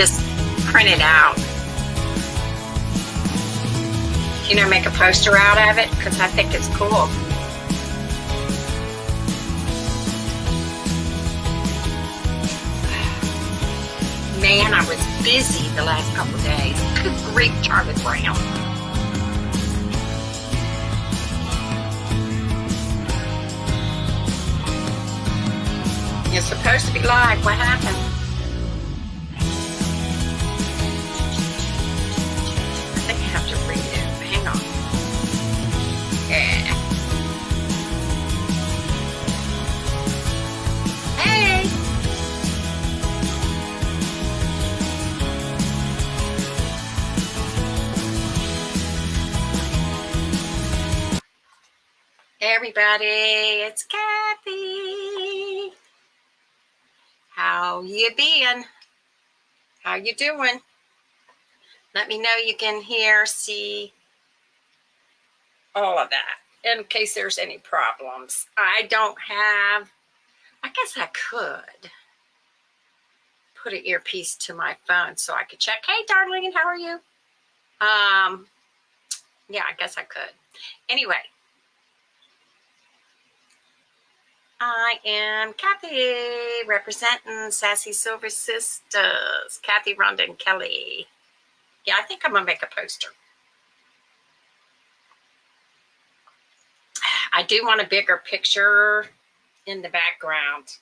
this printed out. You know, make a poster out of it because I think it's cool. Man, I was busy the last couple of days. Good grief, Charlie Brown. You're supposed to be live. What happened? I think I have to read it. Hang on. Yeah. Hey. Everybody, it's Cathy. How you been? How you doing? Let me know you can hear, see, all of that in case there's any problems. I guess I could put an earpiece to my phone so I could check. Hey, darling, how are you? Yeah, I guess I could. Anyway. I am Cathy, representing Sassy SilverSisters, Cathy, Rhonda, and Kelly. Yeah, I think I'm going to make a poster. I do want a bigger picture in the background.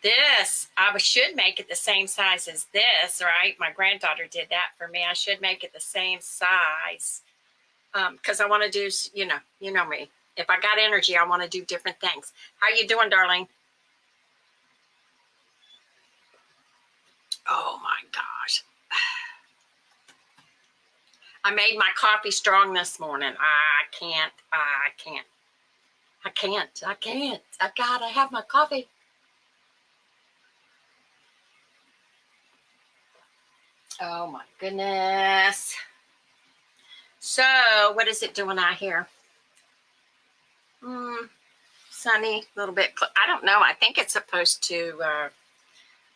This, I should make it the same size as this, right? My granddaughter did that for me. I should make it the same size because I want to do, you know me. If I got energy, I want to do different things. How you doing, darling? Oh, my gosh. I made my coffee strong this morning. I gotta have my coffee. Oh, my goodness. So, what is it doing out here? Sunny, a little bit. I don't know. I think it's supposed to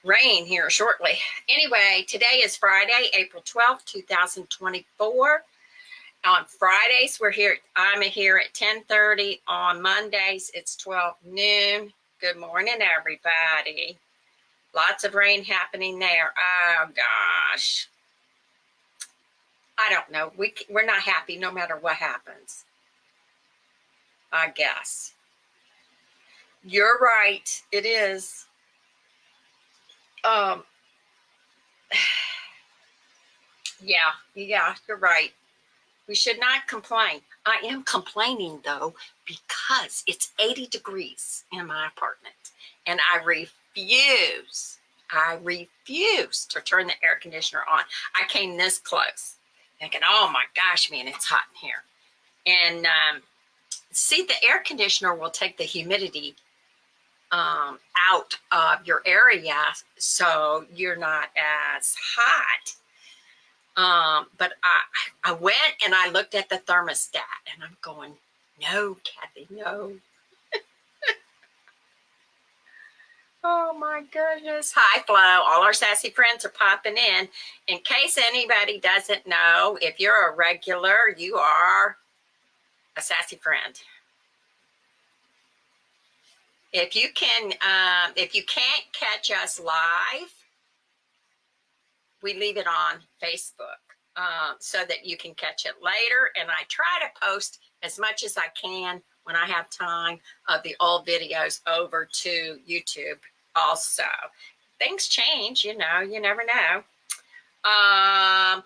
rain here shortly. Anyway, today is Friday, April 12th, 2024. On Fridays, I'm here at 10:30. On Mondays, it's 12 noon. Good morning, everybody. Lots of rain happening there. Oh, gosh. I don't know. We're not happy no matter what happens. I guess. You're right. It is. Yeah, you're right. We should not complain. I am complaining, though, because it's 80 degrees in my apartment, and I refuse to turn the air conditioner on. I came this close, thinking, oh, my gosh, man, it's hot in here. And see, the air conditioner will take the humidity out of your area, so you're not as hot. But I went and I looked at the thermostat, and I'm going, no, Cathy, no. Oh, my goodness. Hi, Flo. All our sassy friends are popping in. In case anybody doesn't know, if you're a regular, you are a sassy friend. If you can't catch us live, we leave it on Facebook so that you can catch it later. And I try to post as much as I can when I have time of the old videos over to YouTube also. Things change, you never know. Guys,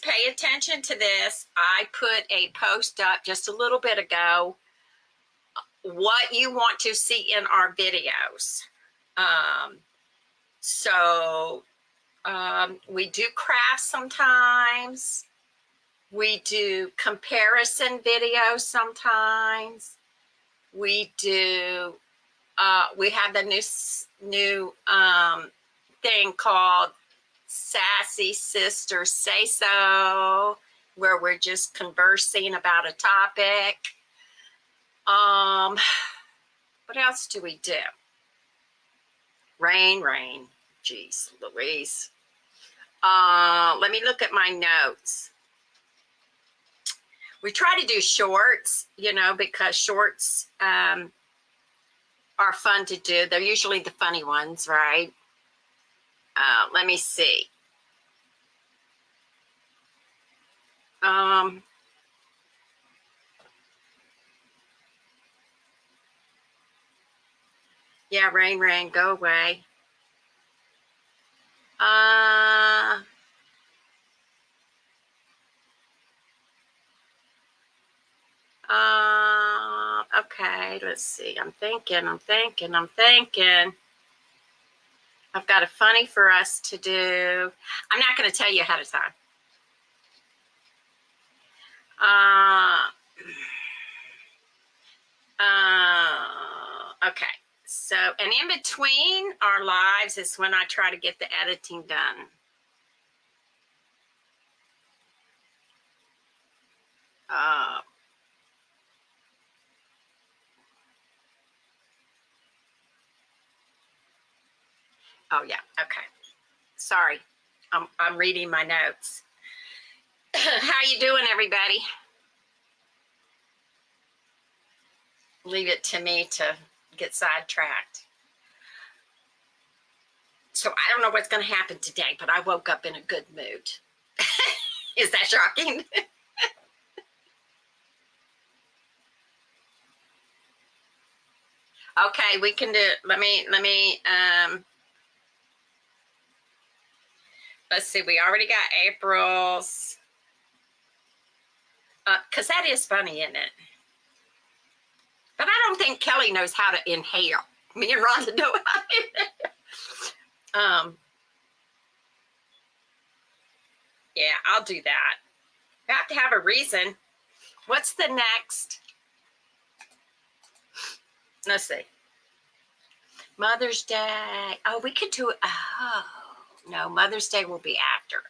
pay attention to this. I put a post up just a little bit ago. What you want to see in our videos. We do crafts sometimes. We do comparison videos sometimes. We do. We have the new thing called Sassy Sisters Say So, where we're just conversing about a topic. What else do we do? Rain. Jeez Louise. Let me look at my notes. We try to do shorts, you know, because shorts are fun to do. They're usually the funny ones, right? Let me see. Yeah, rain, go away. Okay, let's see. I'm thinking. I've got a funny for us to do. I'm not going to tell you ahead of time. Okay. So, and in between our lives is when I try to get the editing done. Oh yeah. Okay. Sorry. I'm reading my notes. How you doing, everybody? Leave it to me to get sidetracked. So I don't know what's going to happen today, but I woke up in a good mood. Is that shocking? Okay, we can do it. Let me let's see, we already got April's. Because that is funny, isn't it? But I don't think Kelly knows how to inhale. Me and Rhonda know how to inhale. Yeah, I'll do that. I have to have a reason. What's the next? Let's see. Mother's Day. Oh, we could do it. Oh, no, Mother's Day will be after.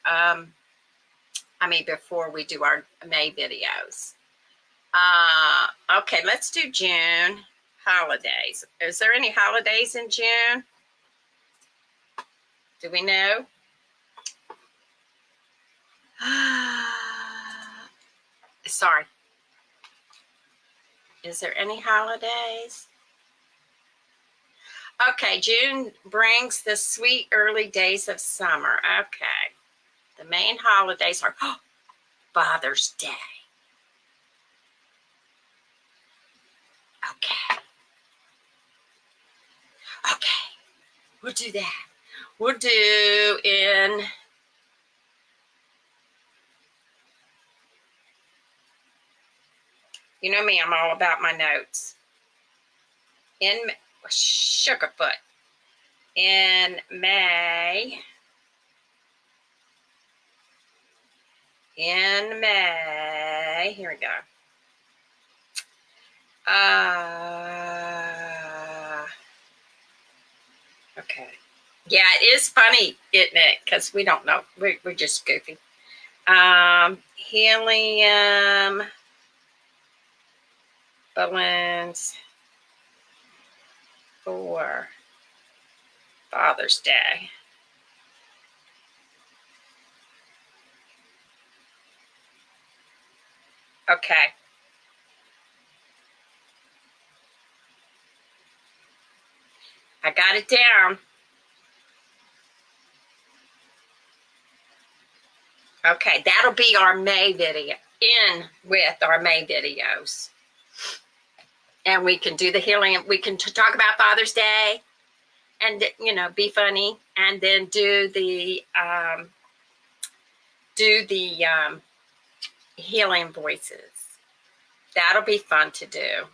I mean, before we do our May videos. Okay, let's do June holidays. Is there any holidays in June? Do we know? Sorry. Is there any holidays? Okay, June brings the sweet early days of summer. Okay. The main holidays are Father's Day. Okay. We'll do that. We'll do in you know me, I'm all about my notes. In Sugarfoot. In May. Here we go. Okay. Yeah, it is funny, isn't it? Because we don't know. We're just goofy. Helium balloons for Father's Day. Okay. I got it down. Okay, that'll be our May video. In with our May videos. And we can do the healing. We can talk about Father's Day and, you know, be funny. And then do the healing voices. That'll be fun to do.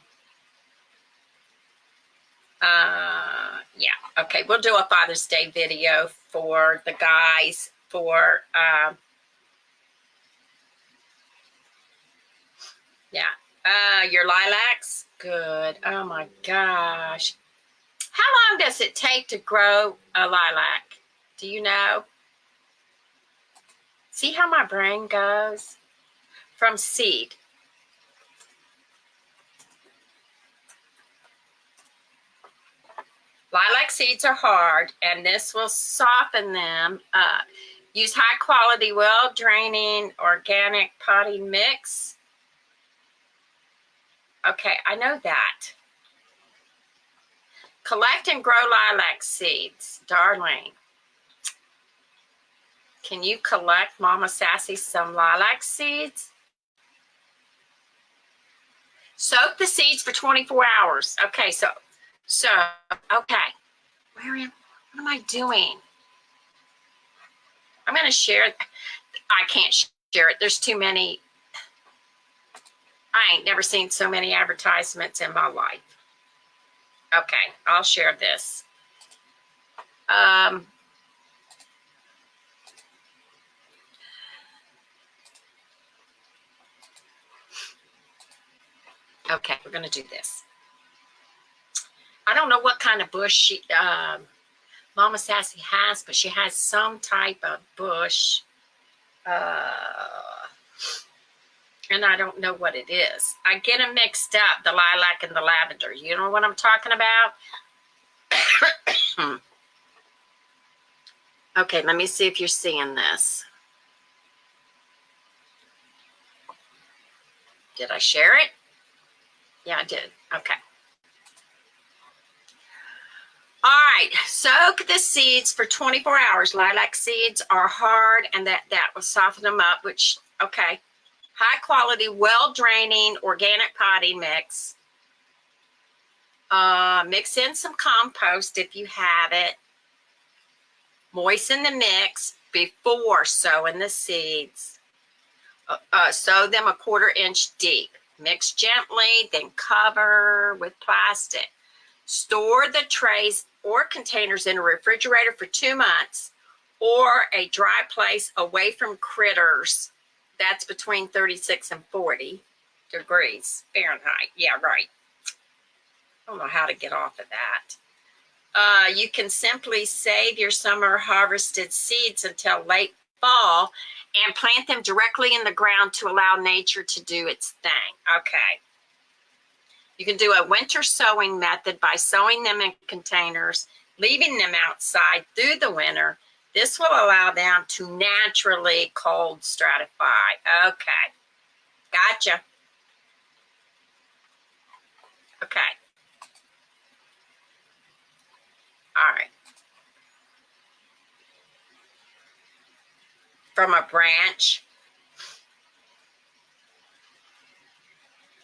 Yeah. Okay, we'll do a Father's Day video for the guys for yeah. Your lilacs? Good. Oh my gosh. How long does it take to grow a lilac? Do you know? See how my brain goes? From seed. Lilac seeds are hard, and this will soften them up. Use high quality, well draining, organic potting mix. Okay, I know that. Collect and grow lilac seeds. Darling, can you collect, Mama Sassy, some lilac seeds? Soak the seeds for 24 hours. Okay, so, okay. What am I doing? I'm going to share it. I can't share it. There's too many. I ain't never seen so many advertisements in my life. Okay, I'll share this. Okay, we're going to do this. I don't know what kind of bush Mama Sassy has, but she has some type of bush. And I don't know what it is. I get them mixed up, the lilac and the lavender. You know what I'm talking about? Okay, let me see if you're seeing this. Did I share it? Yeah, I did. Okay. All right, soak the seeds for 24 hours. Lilac seeds are hard, and that will soften them up, which, okay. High quality, well draining, organic potting mix. Mix in some compost if you have it. Moisten the mix before sowing the seeds. Sow them a 1/4 inch deep. Mix gently, then cover with plastic. Store the trays or containers in a refrigerator for 2 months or a dry place away from critters. That's between 36 and 40 degrees Fahrenheit. Yeah, right. I don't know how to get off of that. You can simply save your summer harvested seeds until late fall and plant them directly in the ground to allow nature to do its thing. Okay. You can do a winter sowing method by sowing them in containers, leaving them outside through the winter. This will allow them to naturally cold stratify. Okay. Gotcha. Okay. All right. From a branch.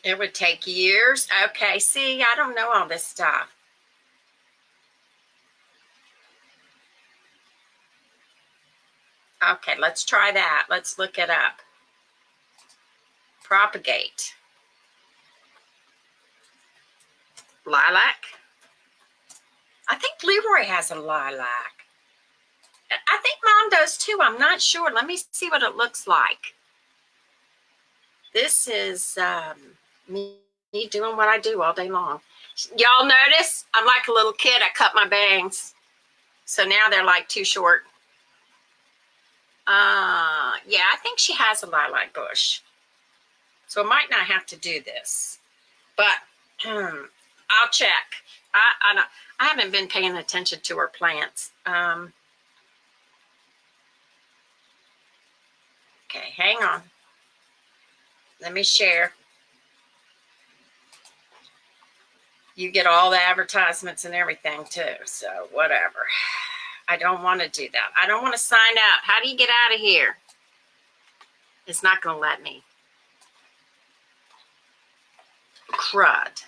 It would take years. Okay, see, I don't know all this stuff. Okay, let's try that. Let's look it up. Propagate. Lilac. I think Leroy has a lilac. I think Mom does too. I'm not sure. Let me see what it looks like. This is me doing what I do all day long. Y'all notice? I'm like a little kid. I cut my bangs. So now they're like too short. Yeah, I think she has a lilac bush. So I might not have to do this. But I'll check. I haven't been paying attention to her plants. Okay, hang on. Let me share. You get all the advertisements and everything too, so whatever. I don't want to do that. I don't want to sign up. How do you get out of here? It's not going to let me. Crud.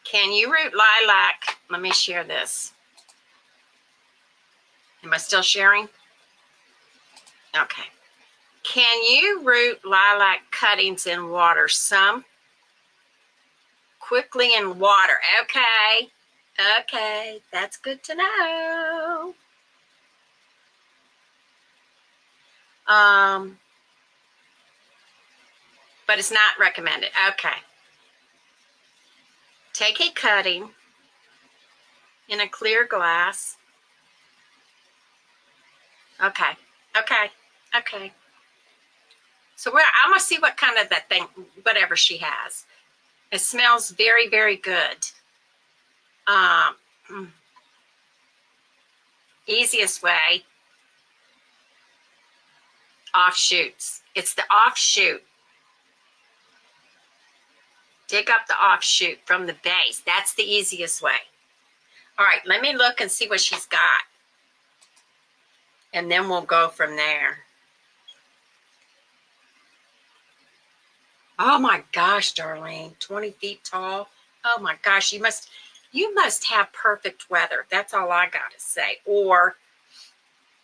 Can you root lilac? Let me share this. Am I still sharing? Okay. Can you root lilac cuttings in water? Some quickly in water. Okay. Okay. That's good to know. But it's not recommended. Okay. Take a cutting in a clear glass. Okay. Okay. Okay. So I'm going to see what kind of that thing, whatever she has. It smells very, very good. Easiest way, offshoots. It's the offshoot. Dig up the offshoot from the base. That's the easiest way. All right, let me look and see what she's got. And then we'll go from there. Oh my gosh, Darlene, 20 feet tall. Oh my gosh, you must have perfect weather. That's all I got to say. Or,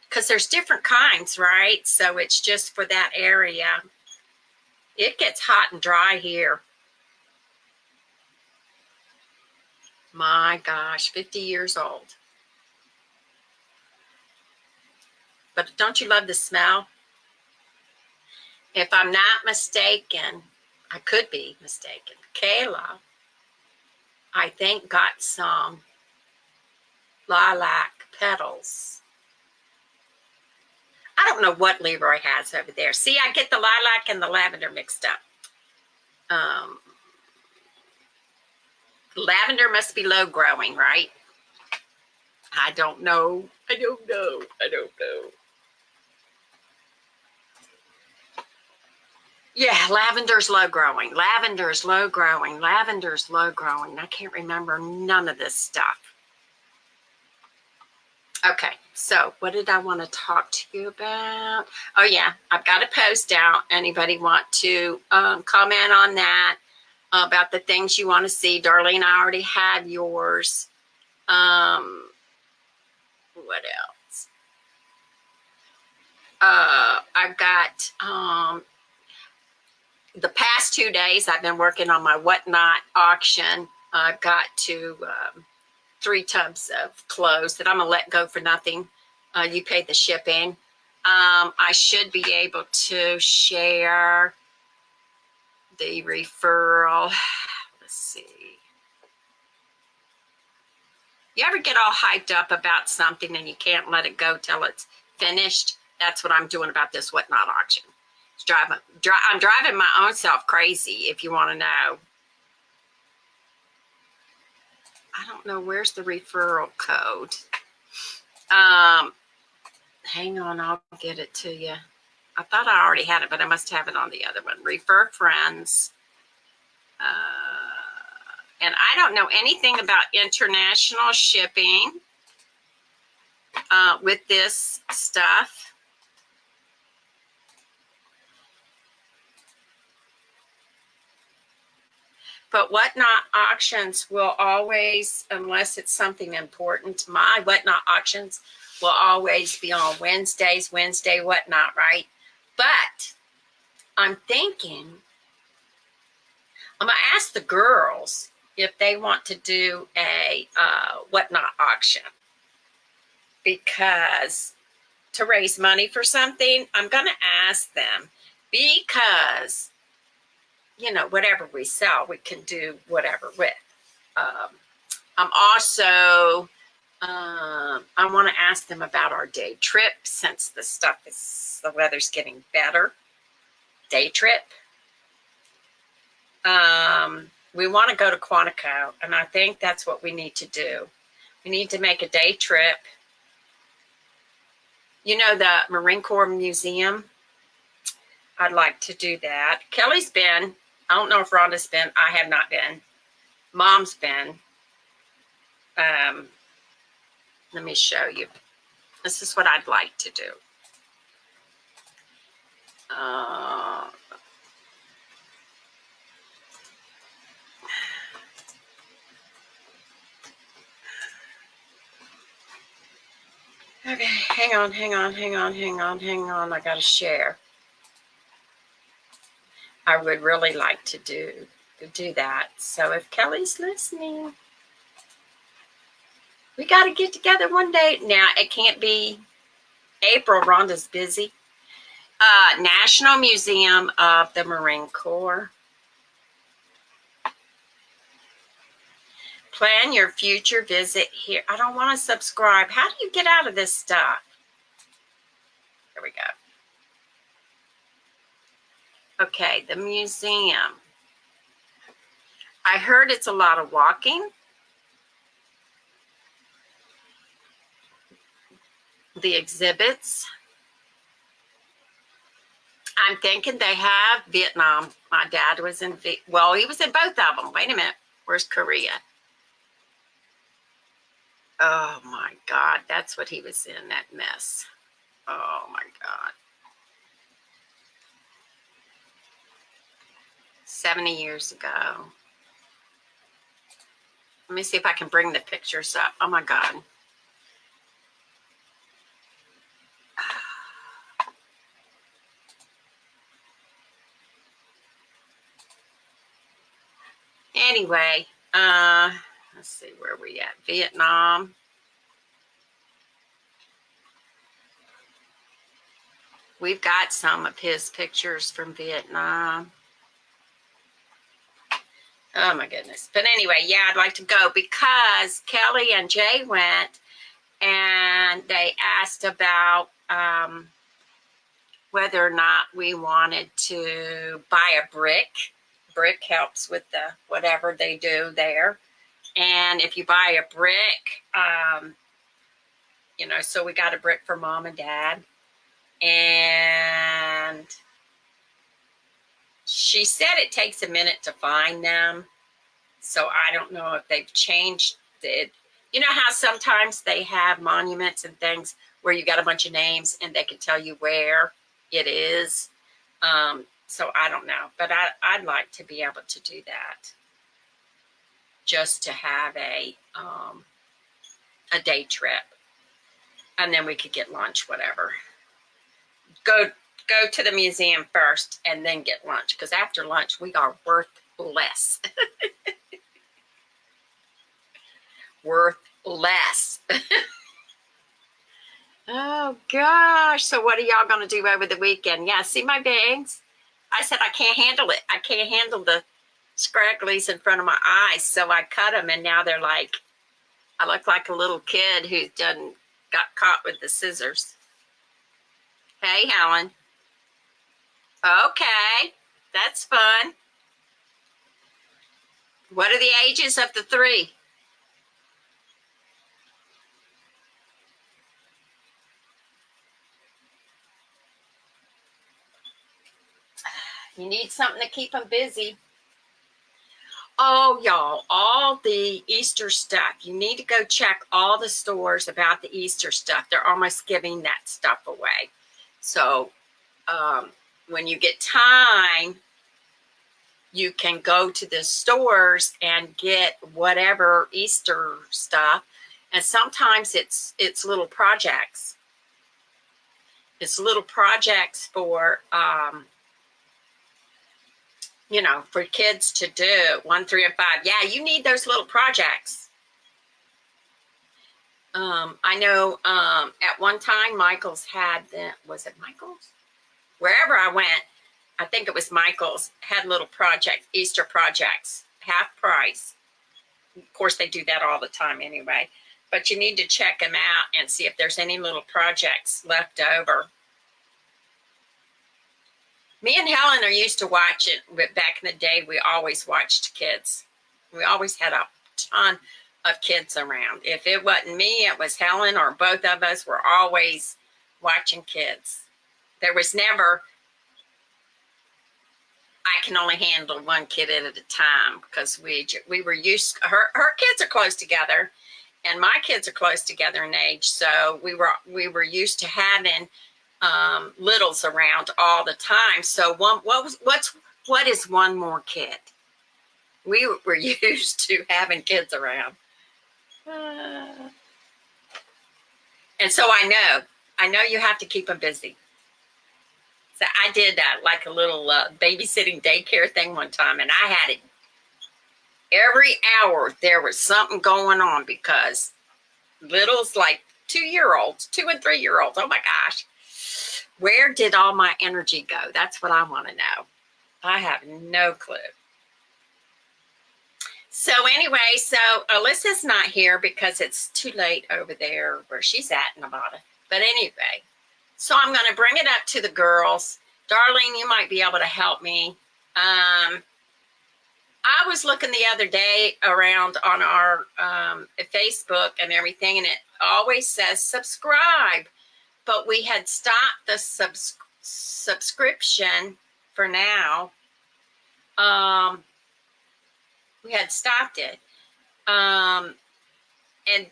because there's different kinds, right? So it's just for that area. It gets hot and dry here. My gosh, 50 years old. But don't you love the smell? If I'm not mistaken, I could be mistaken, Kayla, I think, got some lilac petals. I don't know what Leroy has over there. See, I get the lilac and the lavender mixed up. Lavender must be low growing, right? I don't know. I don't know. Yeah, lavender's low growing. Lavender's low growing. Lavender's low growing. I can't remember none of this stuff. Okay, so what did I want to talk to you about? Oh yeah, I've got a post out. Anybody want to comment on that, about the things you want to see? Darlene, I already have yours. What else? I've got the past 2 days I've been working on my Whatnot auction. I've got to 3 tubs of clothes that I'm gonna let go for nothing. You paid the shipping. I should be able to share the referral. Let's see. You ever get all hyped up about something and you can't let it go till it's finished? That's what I'm doing about this Whatnot auction. I'm driving my own self crazy, if you want to know. I don't know, where's the referral code? Hang on, I'll get it to you. I thought I already had it, but I must have it on the other one. Refer friends. And I don't know anything about international shipping with this stuff. But Whatnot auctions will always, unless it's something important, my Whatnot auctions will always be on Wednesdays, Wednesday Whatnot, right? But I'm thinking, I'm going to ask the girls if they want to do a Whatnot auction. Because to raise money for something, I'm going to ask them, because you know, whatever we sell, we can do whatever with. I'm also, I want to ask them about our day trip, since the weather's getting better. Day trip. We want to go to Quantico, and I think that's what we need to do. We need to make a day trip. You know, the Marine Corps Museum? I'd like to do that. Kelly's been. I don't know if Rhonda's been. I have not been. Mom's been. Let me show you. This is what I'd like to do. Okay, hang on. I got to share. I would really like to do that. So if Kelly's listening, we got to get together one day. Now, it can't be April. Rhonda's busy. National Museum of the Marine Corps. Plan your future visit here. I don't want to subscribe. How do you get out of this stuff? There we go. Okay, the museum. I heard it's a lot of walking. the exhibits. I'm thinking they have Vietnam. My dad was in, well, he was in both of them. Wait a minute. Where's Korea? Oh my God. That's what he was in, that mess. Oh my God. 70 years ago. Let me see if I can bring the pictures up. Oh my God. Anyway, let's see where we at. Vietnam. We've got some of his pictures from Vietnam. Oh my goodness. But anyway, yeah, I'd like to go because Kelly and Jay went and they asked about whether or not we wanted to buy a brick. Brick helps with the whatever they do there. And if you buy a brick, you know, so we got a brick for Mom and Dad. And she said it takes a minute to find them. So I don't know if they've changed it. You know how sometimes they have monuments and things where you got a bunch of names and they can tell you where it is. So I don't know, but I'd like to be able to do that. Just to have a day trip. And then we could get lunch, whatever. Go to the museum first and then get lunch. Because after lunch, we are worth less. Worth less. Oh, gosh. So what are y'all going to do over the weekend? Yeah, see my bangs? I said I can't handle it. I can't handle the scragglies in front of my eyes. So I cut them, and now they're like, I look like a little kid who got caught with the scissors. Hey, Helen. Okay, that's fun. What are the ages of the three? You need something to keep them busy. Oh, y'all, all the Easter stuff. You need to go check all the stores about the Easter stuff. They're almost giving that stuff away. So when you get time, you can go to the stores and get whatever Easter stuff. And sometimes it's little projects. It's little projects for you know, for kids to do 1, 3, and 5. Yeah, you need those little projects. I know at one time Michael's had was it Michael's? Wherever I went, I think it was Michael's, had little projects, Easter projects, half price. Of course, they do that all the time anyway. But you need to check them out and see if there's any little projects left over. Me and Helen are used to watching, but back in the day, we always watched kids. We always had a ton of kids around. If it wasn't me, it was Helen, or both of us were always watching kids. There was never, I can only handle one kid at a time, because we were used, her kids are close together, and my kids are close together in age, so we were used to having littles around all the time. So what is one more kid? We were used to having kids around. And so I know you have to keep them busy. So I did like a little babysitting daycare thing one time, and I had it every hour. There was something going on, because littles, like 2-year-olds, 2 and 3-year-olds, oh my gosh, where did all my energy go? That's what I want to know. I have no clue. So anyway, so Alyssa's not here because it's too late over there where she's at in Nevada. But anyway, so I'm going to bring it up to the girls. Darlene, you might be able to help me. I was looking the other day around on our Facebook and everything, and it always says subscribe. but we had stopped the subscription for now. We had stopped it. And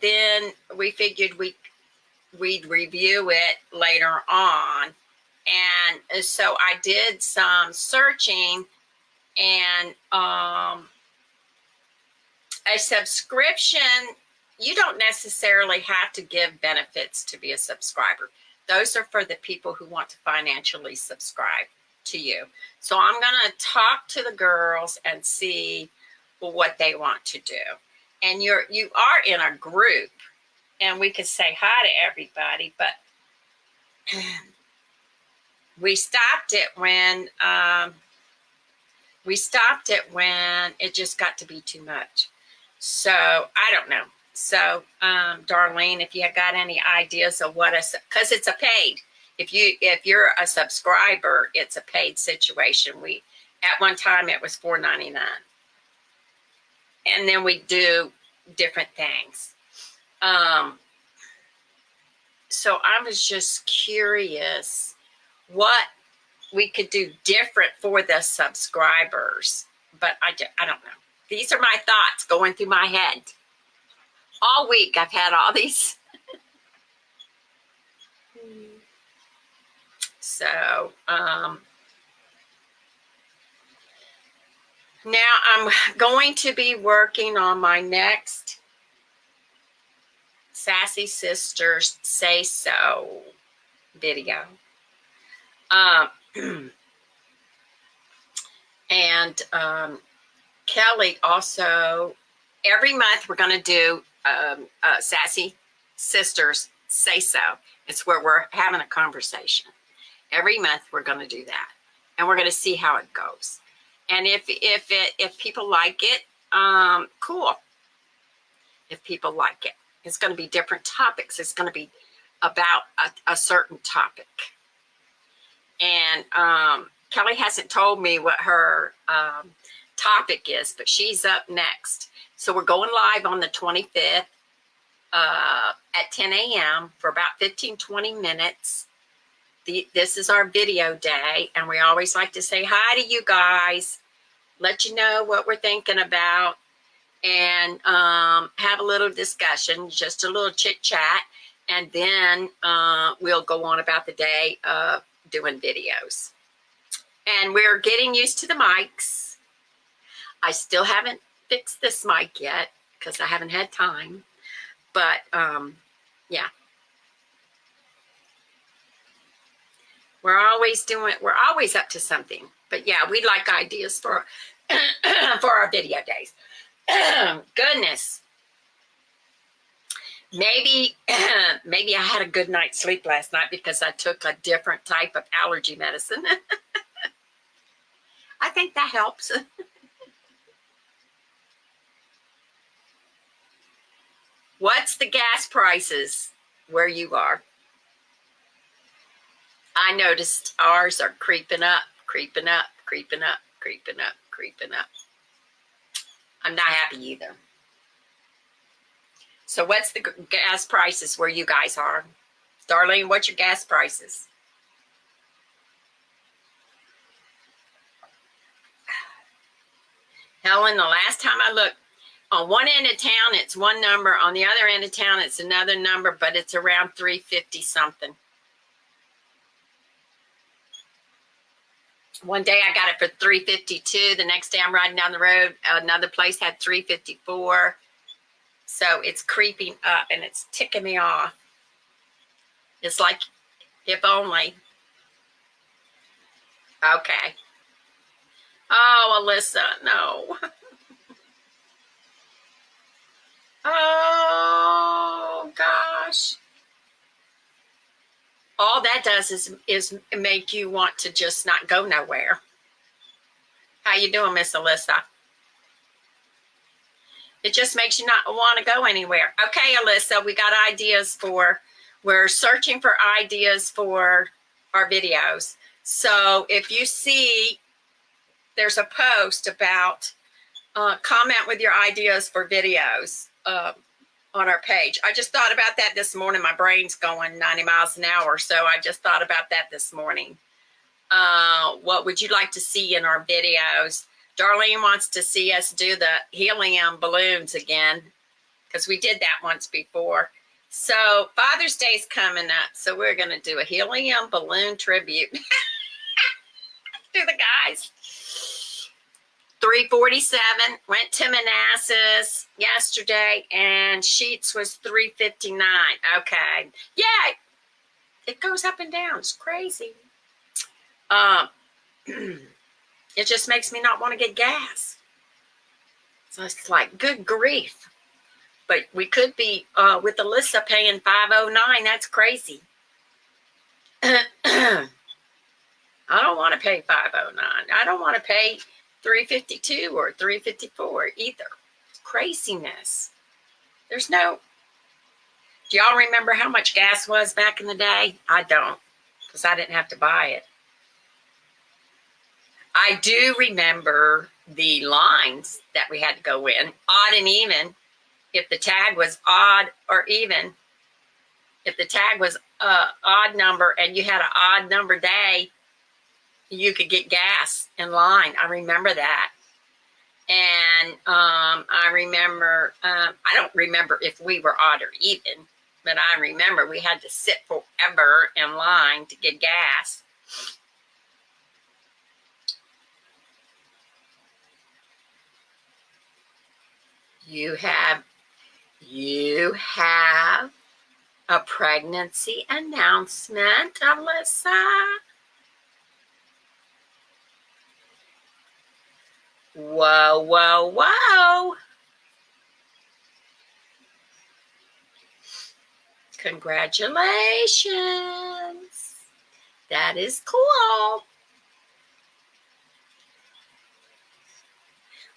then we figured we'd review it later on. And so I did some searching, and a subscription, you don't necessarily have to give benefits to be a subscriber. Those are for the people who want to financially subscribe to you. So I'm going to talk to the girls and see what they want to do. And you are in a group, and we could say hi to everybody, but we stopped it when it just got to be too much. So I don't know. So Darlene, if you got any ideas of what because it's a paid. If you're a subscriber, it's a paid situation. At one time it was $4.99, and then we do different things. So I was just curious what we could do different for the subscribers, but I don't know. These are my thoughts going through my head. All week I've had all these. So now I'm going to be working on my next Sassy Sisters Say So video. And Kelly also, every month we're going to do Sassy Sisters Say So. It's where we're having a conversation. Every month we're going to do that, and we're going to see how it goes. And if people like it, cool. If people like it, it's going to be different topics. It's going to be about a certain topic. And Kelly hasn't told me what her topic is, but she's up next. So we're going live on the 25th at 10 a.m. for about 15-20 minutes. This is our video day, and we always like to say hi to you guys, let you know what we're thinking about, and have a little discussion, just a little chit chat, and then we'll go on about the day of doing videos. And we're getting used to the mics. I still haven't fixed this mic yet because I haven't had time, but yeah. We're always up to something. But yeah, we'd like ideas for for our video days. Goodness. Maybe I had a good night's sleep last night because I took a different type of allergy medicine. I think that helps. What's the gas prices where you are? I noticed ours are creeping up, creeping up, creeping up, creeping up, creeping up. I'm not happy either. So what's the gas prices where you guys are? Darlene, what's your gas prices? Helen, the last time I looked, on one end of town, it's one number. On the other end of town, it's another number, but it's around $3.50 something. One day I got it for $3.52. The next day I'm riding down the road, another place had $3.54. So it's creeping up and it's ticking me off. It's like, if only. Okay. Oh, Alyssa, no. Oh, gosh. All that does is make you want to just not go nowhere. How you doing, Miss Alyssa? It just makes you not want to go anywhere. Okay, Alyssa, we got ideas we're searching for ideas for our videos. So if you see there's a post about comment with your ideas for videos, on our page. I just thought about that this morning. My brain's going 90 miles an hour, so I just thought about that this morning. What would you like to see in our videos? Darlene wants to see us do the helium balloons again, because we did that once before. So Father's Day's coming up, so we're going to do a helium balloon tribute to the guys. 347, went to Manassas yesterday, and Sheets was 359. Okay. Yeah, it goes up and down. It's crazy. It just makes me not want to get gas. So it's like, good grief. But we could be, with Alyssa paying $5.09. That's crazy. I don't want to pay $5.09. I don't want to pay $3.52 or $3.54 either. Craziness. There's no. Do y'all remember how much gas was back in the day? I don't, because I didn't have to buy it. I do remember the lines that we had to go in, odd and even. If the tag was odd or even, if the tag was an odd number and you had an odd number day, you could get gas in line. I remember that. And I remember, I don't remember if we were odd or even, but I remember we had to sit forever in line to get gas. You have a pregnancy announcement, Alyssa. Whoa, whoa, whoa. Congratulations. That is cool.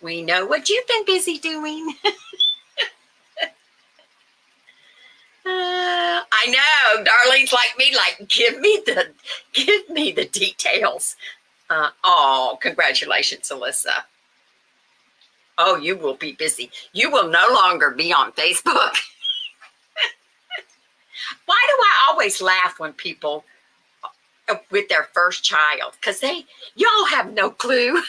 We know what you've been busy doing. I know. Darlene's like me, like, give me the details. Oh, congratulations, Alyssa. Oh, you will be busy. You will no longer be on Facebook. Why do I always laugh when people with their first child? Because y'all have no clue.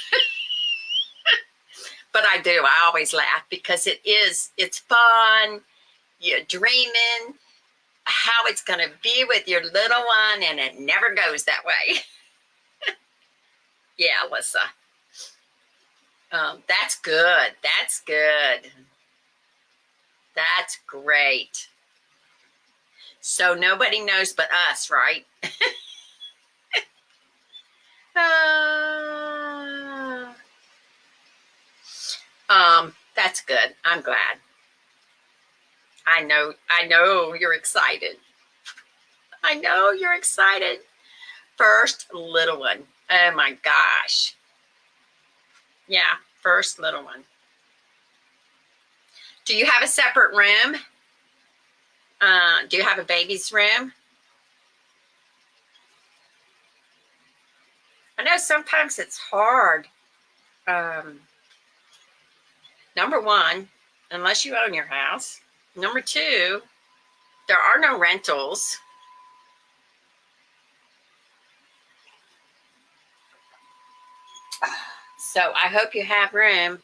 But I do. I always laugh because it's fun. You're dreaming how it's going to be with your little one, and it never goes that way. Yeah, Alyssa. That's good. That's good. That's great. So nobody knows but us, right? That's good. I'm glad. I know you're excited. I know you're excited. First little one. Oh my gosh. Yeah, first little one. Do you have a separate room? Do you have a baby's room? I know sometimes it's hard. Number one, unless you own your house. Number two, there are no rentals. So I hope you have room.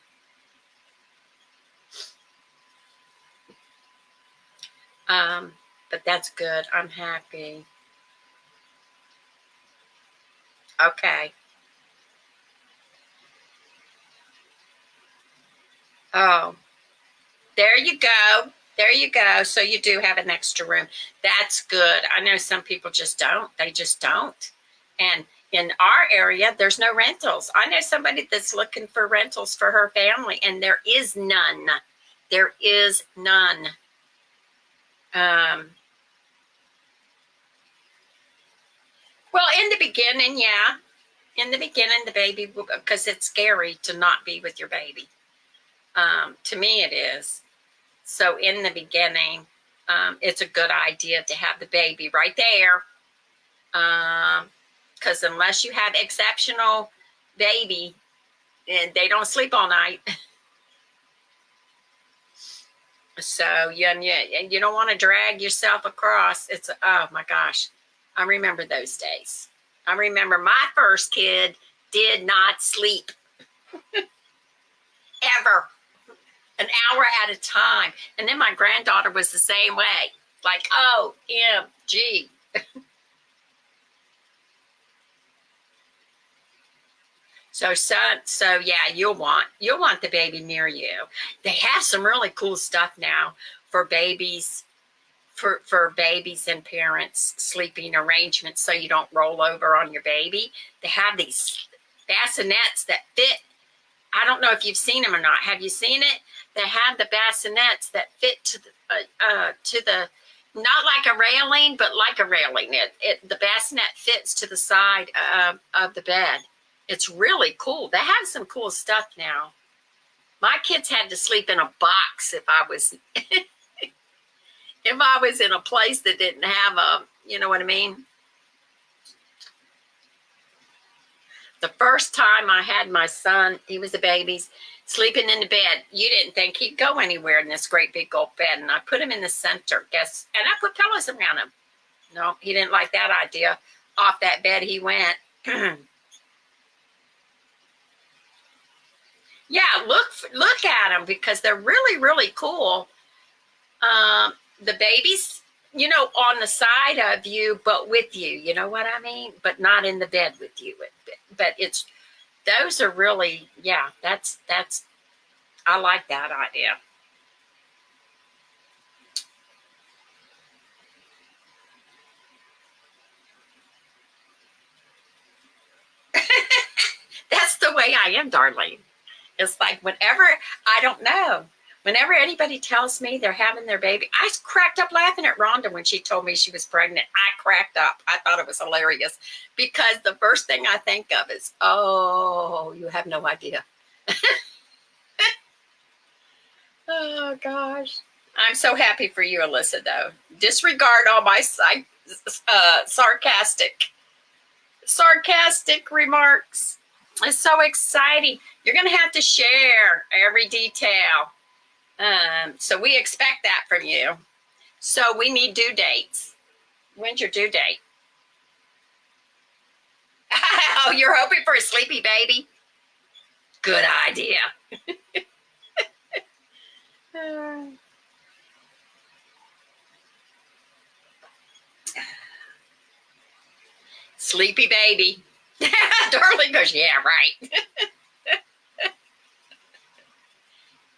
But that's good. I'm happy. Okay. Oh, there you go. There you go. So you do have an extra room. That's good. I know some people just don't. They just don't. And in our area, there's no rentals. I know somebody that's looking for rentals for her family, and there is none. There is none. Well, in the beginning, yeah. In the beginning, the baby, because it's scary to not be with your baby. To me, it is. So in the beginning, it's a good idea to have the baby right there. Because unless you have exceptional baby, they don't sleep all night. So you don't want to drag yourself across. It's, oh my gosh, I remember those days. I remember my first kid did not sleep ever, an hour at a time. And then my granddaughter was the same way, like, OMG. So yeah, you'll want the baby near you. They have some really cool stuff now for babies, for babies and parents, sleeping arrangements so you don't roll over on your baby. They have these bassinets that fit. I don't know if you've seen them or not. Have you seen it? They have the bassinets that fit to the not like a railing, but like a railing. The bassinet fits to the side of the bed. It's really cool. They have some cool stuff now. My kids had to sleep in a box if I was in a place that didn't have you know what I mean? The first time I had my son, he was a baby, sleeping in the bed. You didn't think he'd go anywhere in this great big old bed. And I put him in the center, and I put pillows around him. No, he didn't like that idea. Off that bed he went. Yeah, look at them because they're really, really cool. The babies, on the side of you, but with you, you know what I mean? But not in the bed with you. But those are really, yeah, that's, I like that idea. That's the way I am, Darlene. It's like I don't know, whenever anybody tells me they're having their baby, I cracked up laughing at Rhonda when she told me she was pregnant. I cracked up. I thought it was hilarious because the first thing I think of is, oh, you have no idea. Oh, gosh. I'm so happy for you, Alyssa, though. Disregard all my sarcastic remarks. It's so exciting. You're going to have to share every detail. So we expect that from you. So we need due dates. When's your due date? Oh, you're hoping for a sleepy baby? Good idea. Sleepy baby. Darling goes, yeah, right.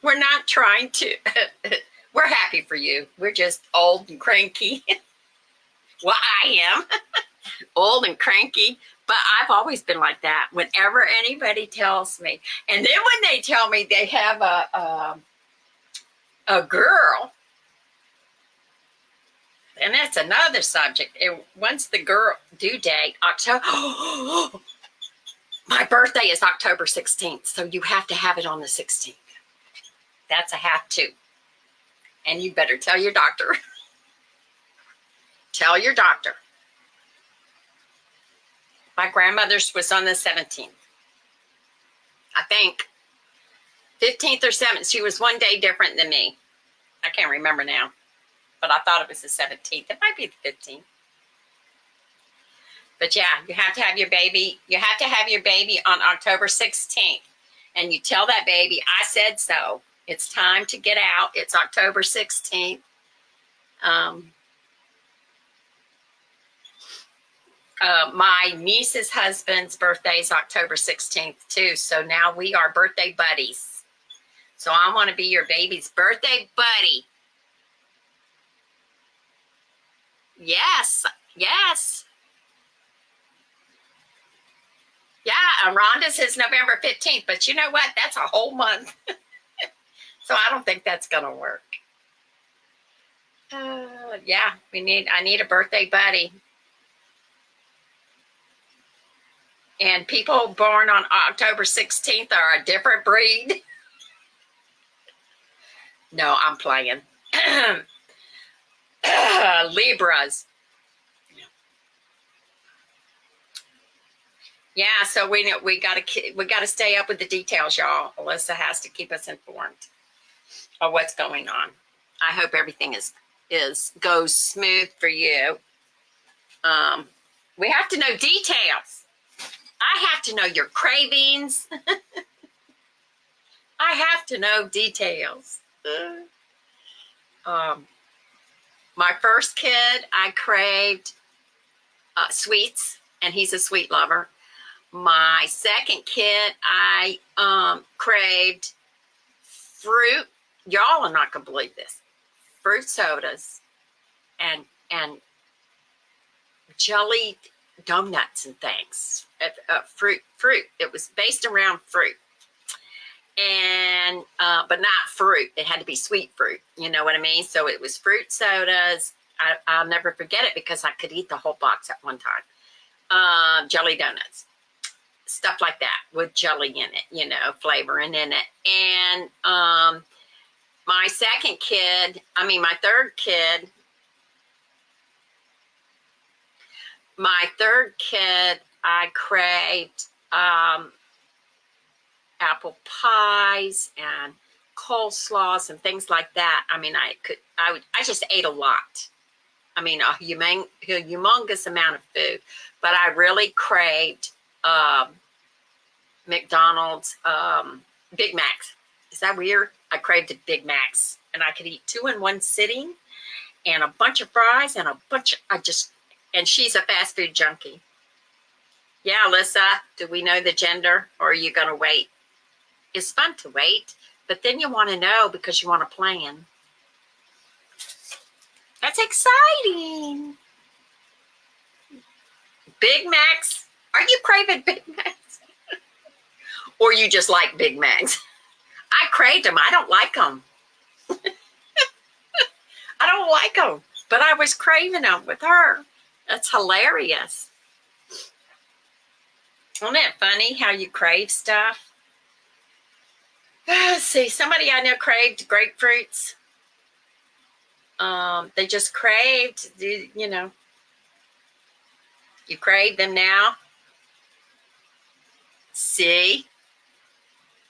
We're not trying to. We're happy for you. We're just old and cranky. Well, I am old and cranky, but I've always been like that. Whenever anybody tells me, and then when they tell me they have a girl, and that's another subject. Once the girl due date, October. My birthday is October 16th, so you have to have it on the 16th. That's a have to. And you better tell your doctor. Tell your doctor. My grandmother's was on the 17th. I think 15th or 7th. She was one day different than me. I can't remember now, but I thought it was the 17th. It might be the 15th. But yeah, you have to have your baby. You have to have your baby on October 16th. And you tell that baby, I said so. It's time to get out. It's October 16th. My niece's husband's birthday is October 16th too. So now we are birthday buddies. So I want to be your baby's birthday buddy. Yes. Yes. Yeah, and Rhonda's is November 15th, but you know what? That's a whole month. So I don't think that's going to work. Yeah, I need a birthday buddy. And people born on October 16th are a different breed. No, I'm playing. Libras. Yeah, so we gotta stay up with the details, y'all. Alyssa has to keep us informed of what's going on. I hope everything goes smooth for you. We have to know details. I have to know your cravings. I have to know details. My first kid, I craved sweets, and he's a sweet lover. My second kid, I craved fruit. Y'all are not gonna believe this. Fruit sodas and jelly donuts and things. Fruit. It was based around fruit, and but not fruit. It had to be sweet fruit. You know what I mean? So it was fruit sodas. I'll never forget it because I could eat the whole box at one time. Jelly donuts, stuff like that with jelly in it, you know, flavoring in it. And my third kid, I craved apple pies and coleslaws and things like that. I mean, I just ate a lot. I mean, a humongous amount of food, but I really craved McDonald's Big Macs. Is that weird? I craved a Big Macs, and I could eat 2 in one sitting, and a bunch of fries and and she's a fast food junkie. Yeah, Alyssa, do we know the gender, or are you going to wait? It's fun to wait, but then you want to know because you want to plan. That's exciting. Big Macs? Are you craving Big Macs? Or you just like Big Macs? I craved them. I don't like them. I don't like them, but I was craving them with her. That's hilarious. Isn't it funny how you crave stuff? Let's see. Somebody I know craved grapefruits. They just craved, you know. You crave them now. See?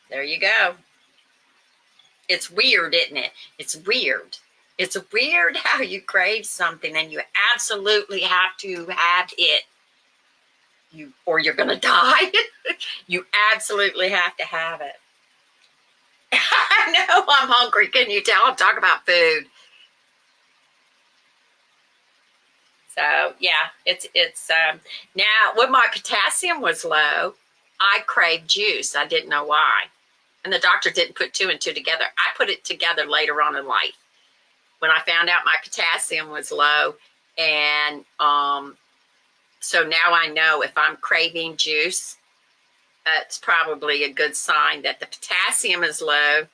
There you go. It's weird, isn't it? It's weird. It's weird how you crave something and you absolutely have to have it. Or you're going to die. You absolutely have to have it. I know I'm hungry. Can you tell? I'm talking about food. So yeah, it's now when my potassium was low, I craved juice. I didn't know why. And the doctor didn't put 2 and 2 together. I put it together later on in life when I found out my potassium was low. And so now I know if I'm craving juice, it's probably a good sign that the potassium is low.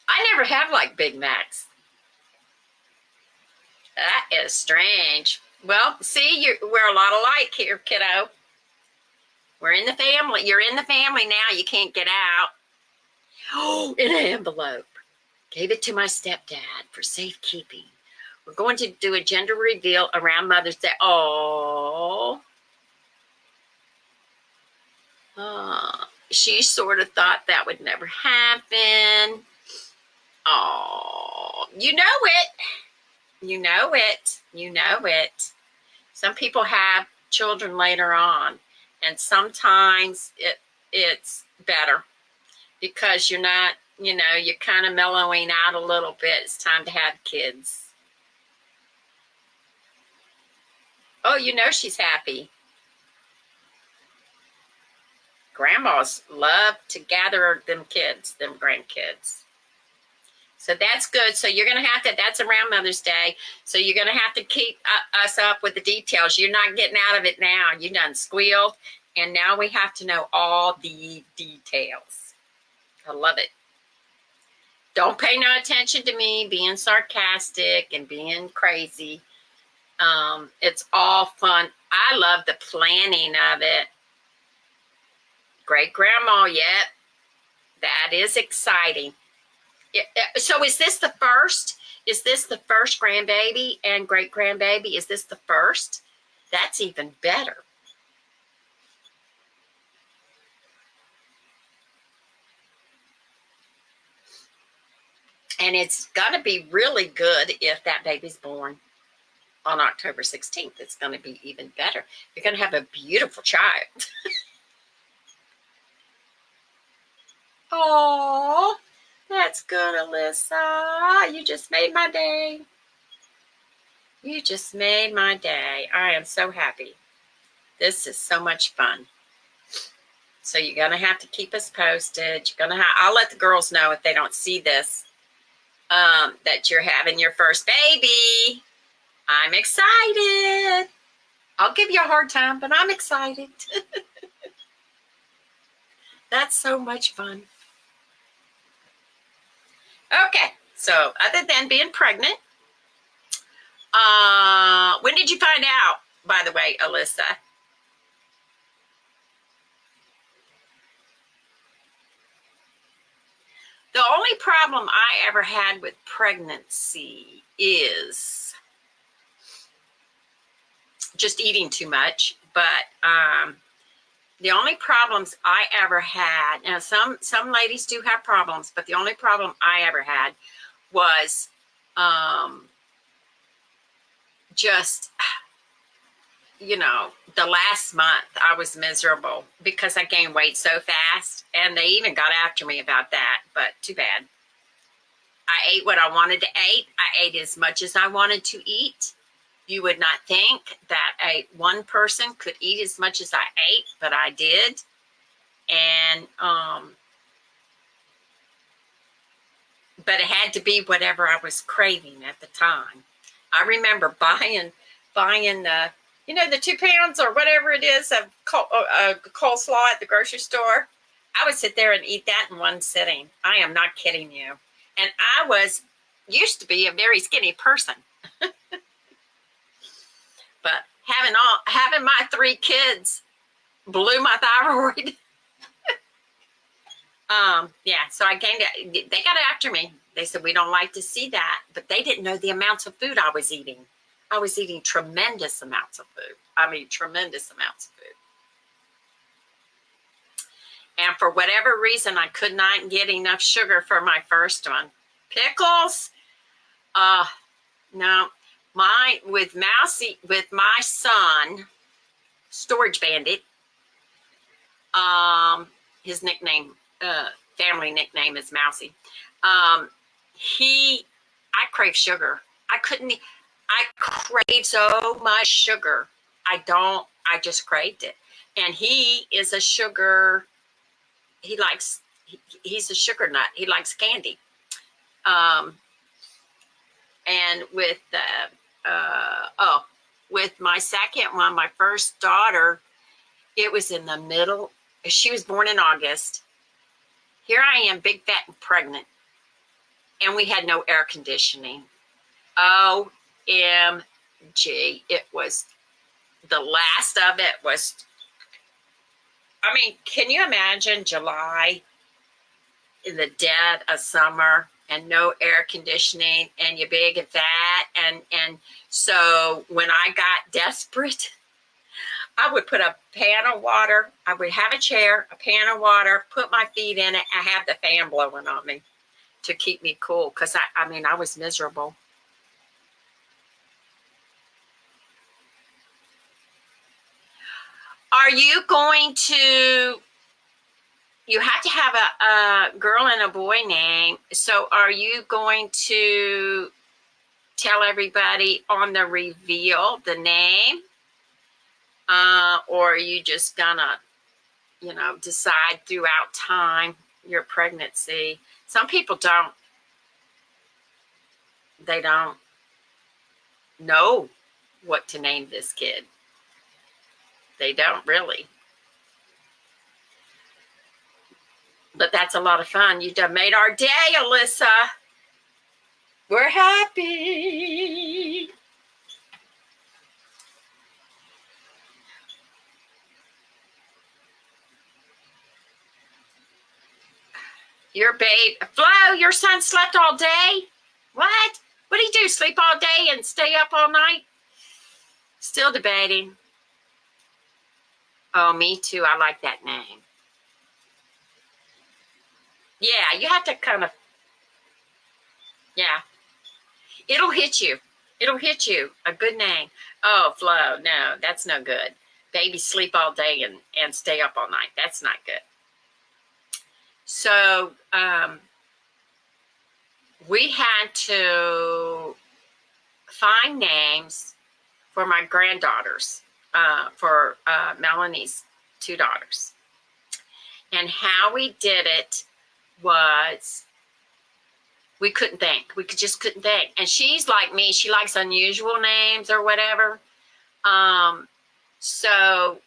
I never have like Big Macs. That is strange. Well, see, we're a lot alike here, kiddo. We're in the family. You're in the family now. You can't get out. Oh, in an envelope. Gave it to my stepdad for safekeeping. We're going to do a gender reveal around Mother's Day. Oh. She sort of thought that would never happen. Oh, you know it. You know it. You know it. Some people have children later on, and sometimes it's better because you're not, you know, you're kind of mellowing out a little bit. It's time to have kids. Oh, you know she's happy. Grandmas love to gather them kids, them grandkids. So that's good. So you're going to have to, that's around Mother's Day. So you're going to have to keep us up with the details. You're not getting out of it now. You done squealed. And now we have to know all the details. I love it. Don't pay no attention to me being sarcastic and being crazy. It's all fun. I love the planning of it. Great grandma, yet. That is exciting. So is this the first? Is this the first grandbaby and great grandbaby? Is this the first? That's even better. And it's going to be really good if that baby's born on October 16th. It's going to be even better. You're going to have a beautiful child. Oh, that's good, Alyssa. You just made my day. You just made my day. I am so happy. This is so much fun. So you're going to have to keep us posted. You're going to I'll let the girls know if they don't see this, that you're having your first baby. I'm excited. I'll give you a hard time, but I'm excited. That's so much fun. Okay, so other than being pregnant, when did you find out, by the way, Alyssa? The only problem I ever had with pregnancy is just eating too much. But the only problems I ever had, now some ladies do have problems, but the only problem I ever had was just, the last month I was miserable because I gained weight so fast, and they even got after me about that, but too bad. I ate what I wanted to eat. I ate as much as I wanted to eat. You would not think that one person could eat as much as I ate, but I did. And, but it had to be whatever I was craving at the time. I remember buying the, the 2 pounds or whatever it is of coleslaw at the grocery store. I would sit there and eat that in one sitting. I am not kidding you. And I used to be a very skinny person. But having my 3 kids blew my thyroid. Yeah, so I gained it. They got after me. They said, we don't like to see that. But they didn't know the amounts of food I was eating. I was eating tremendous amounts of food. I mean, tremendous amounts of food. And for whatever reason, I could not get enough sugar for my first one. Pickles? No. With my son, Storage Bandit, his nickname, family nickname is Mousy. I crave sugar. I crave so much sugar. I just craved it. And he is a sugar, he's a sugar nut. He likes candy. And with my second one, my first daughter, it was in the middle. She was born in August. Here I am, big, fat, and pregnant. And we had no air conditioning. OMG. It was, the last of it was, I mean, can you imagine July in the dead of summer and no air conditioning and you're big and fat? And so when I got desperate, I would put a pan of water. I would have a chair, a pan of water, put my feet in it. I have the fan blowing on me to keep me cool because I was miserable. Are you going to, you have to have a girl and a boy name. So are you going to tell everybody on the reveal the name? Or are you just gonna, decide throughout time your pregnancy? Some people they don't know what to name this kid. They don't really. But that's a lot of fun. You done made our day, Alyssa. We're happy. Your babe, Flo, your son slept all day? What? What do you do, sleep all day and stay up all night? Still debating. Oh, me too. I like that name. Yeah, you have to kind of, Yeah. It'll hit you. It'll hit you. A good name. Oh, Flo. No, that's no good. Babies sleep all day and stay up all night. That's not good. So we had to find names for my granddaughters, for Melanie's two daughters. And how we did it was we couldn't think. We just couldn't think. And she's like me. She likes unusual names or whatever. So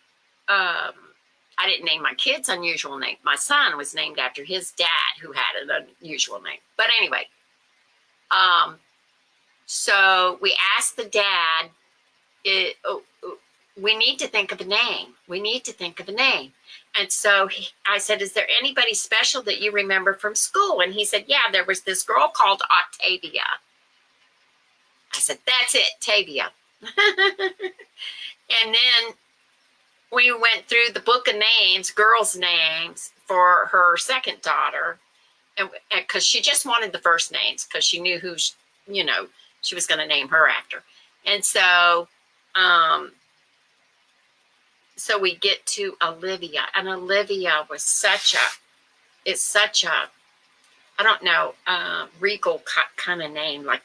I didn't name my kids unusual name. My son was named after his dad, who had an unusual name. But anyway, so we asked the dad, we need to think of a name. We need to think of a name. And so I said, is there anybody special that you remember from school? And he said, yeah, there was this girl called Octavia. I said, that's it, Tavia. And then we went through the book of names, girls' names for her second daughter. And because she just wanted the first names because she knew who, she was going to name her after. And so, so we get to Olivia, and Olivia was such a, I don't know, regal kind of name, like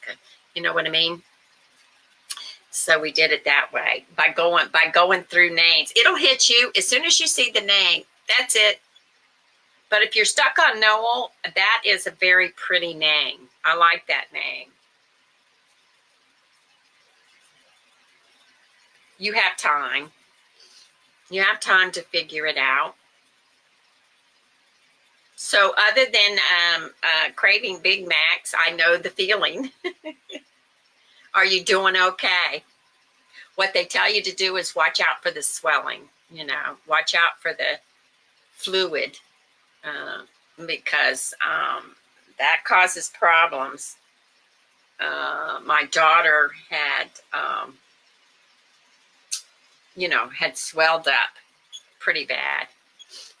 you know what I mean? So we did it that way by going through names. It'll hit you as soon as you see the name. That's it. But if you're stuck on Noel, that is a very pretty name. I like that name. You have time. You have time to figure it out. So other than craving Big Macs, I know the feeling. Are you doing okay? What they tell you to do is watch out for the swelling, watch out for the fluid because that causes problems. My daughter had, had swelled up pretty bad.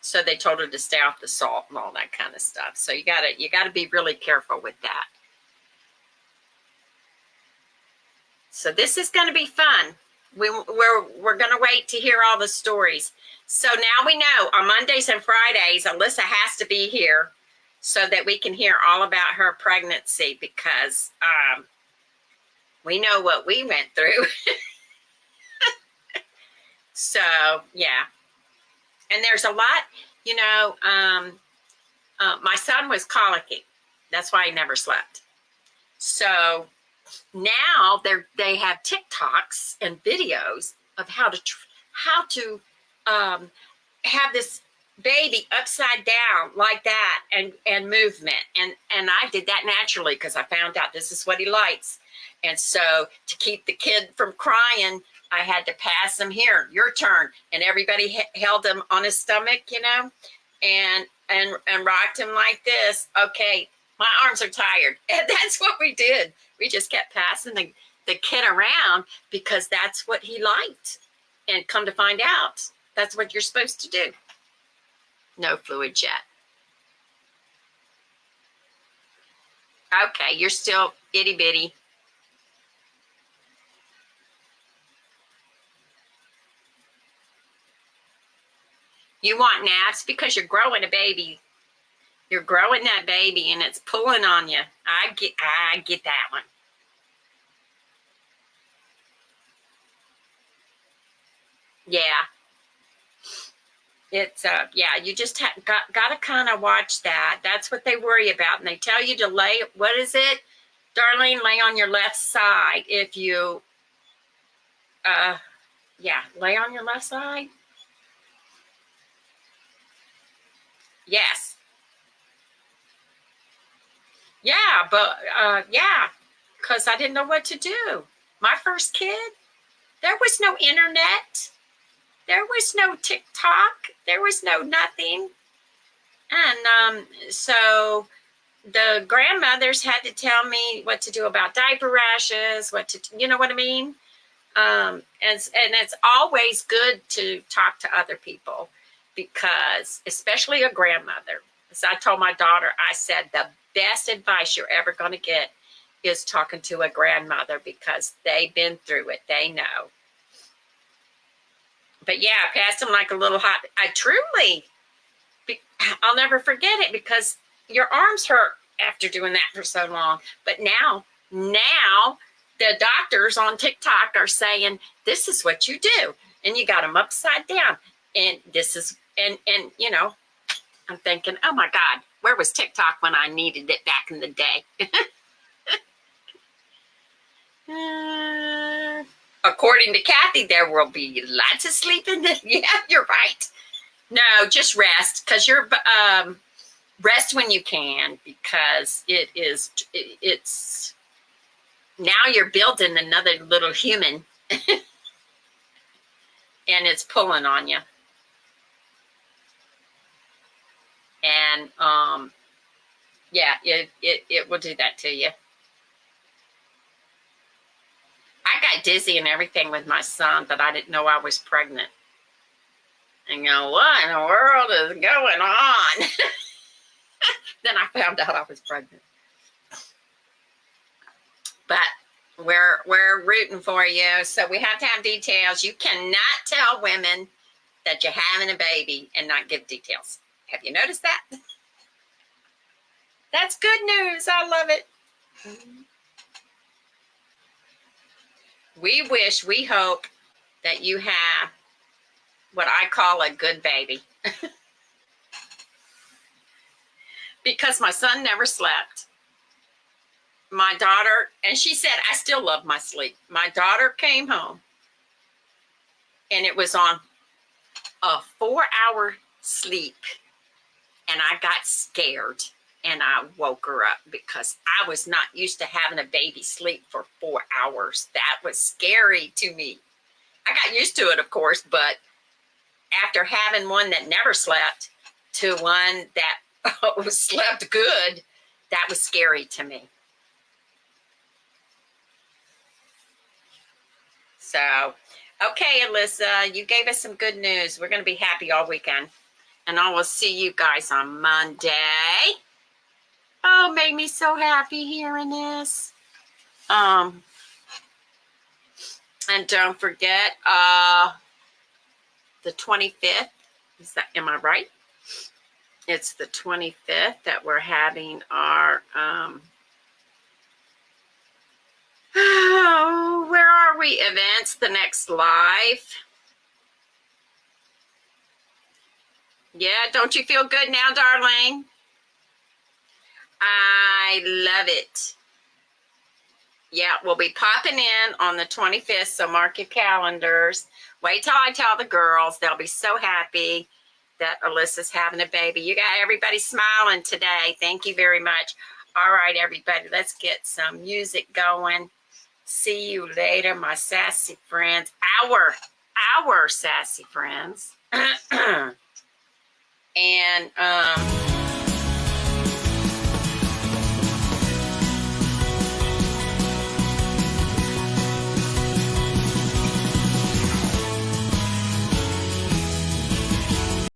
So they told her to stay off the salt and all that kind of stuff. So you gotta be really careful with that. So this is going to be fun. We're going to wait to hear all the stories. So now we know on Mondays and Fridays, Alyssa has to be here so that we can hear all about her pregnancy because we know what we went through. So, yeah. And there's a lot, my son was colicky. That's why he never slept. So now they have TikToks and videos of how to have this baby upside down like that and movement. And I did that naturally because I found out this is what he likes. And so to keep the kid from crying, I had to pass him here, your turn. And everybody held him on his stomach, and rocked him like this. Okay, my arms are tired. And that's what we did. We just kept passing the kid around because that's what he liked. And come to find out, that's what you're supposed to do. No fluid yet. Okay, you're still itty bitty. You want naps because you're growing a baby. You're growing that baby and it's pulling on you. I get that one. Yeah. It's you just got to kind of watch that. That's what they worry about. And they tell you to lay, what is it? Darlene, lay on your left side. If you lay on your left side. Yes. Yeah, but because I didn't know what to do. My first kid, there was no internet. There was no TikTok. There was no nothing. And so the grandmothers had to tell me what to do about diaper rashes, you know what I mean? And it's always good to talk to other people because, especially a grandmother, as I told my daughter, I said, the best advice you're ever going to get is talking to a grandmother because they've been through it. They know. But yeah, I passed them like a little hot. I'll never forget it because your arms hurt after doing that for so long. But now the doctors on TikTok are saying, this is what you do. And you got them upside down. And this is, and you know, I'm thinking, oh my God, where was TikTok when I needed it back in the day? According to Cathy, there will be lots of sleeping. Yeah, you're right. No, just rest, because you're rest when you can, because it's now you're building another little human, and it's pulling on you. And yeah, it will do that to you. I got dizzy and everything with my son, but I didn't know I was pregnant. And go, what in the world is going on? Then I found out I was pregnant. But we're rooting for you. So we have to have details. You cannot tell women that you're having a baby and not give details. Have you noticed that? That's good news. I love it. We hope that you have what I call a good baby. Because my son never slept. My daughter, and she said, I still love my sleep. My daughter came home and it was on a 4-hour sleep. And I got scared and I woke her up because I was not used to having a baby sleep for 4 hours. That was scary to me. I got used to it, of course, but after having one that never slept to one that slept good, that was scary to me. So, okay, Alyssa, you gave us some good news. We're going to be happy all weekend. And I will see you guys on Monday. Oh, made me so happy hearing this. And don't forget, the 25th. Am I right? It's the 25th that we're having our, where are we? Events, the next live. Yeah, don't you feel good now, darling? I love it. Yeah, we'll be popping in on the 25th, so mark your calendars. Wait till I tell the girls. They'll be so happy that Alyssa's having a baby. You got everybody smiling today. Thank you very much. All right, everybody, let's get some music going. See you later, my sassy friends. Our sassy friends. And,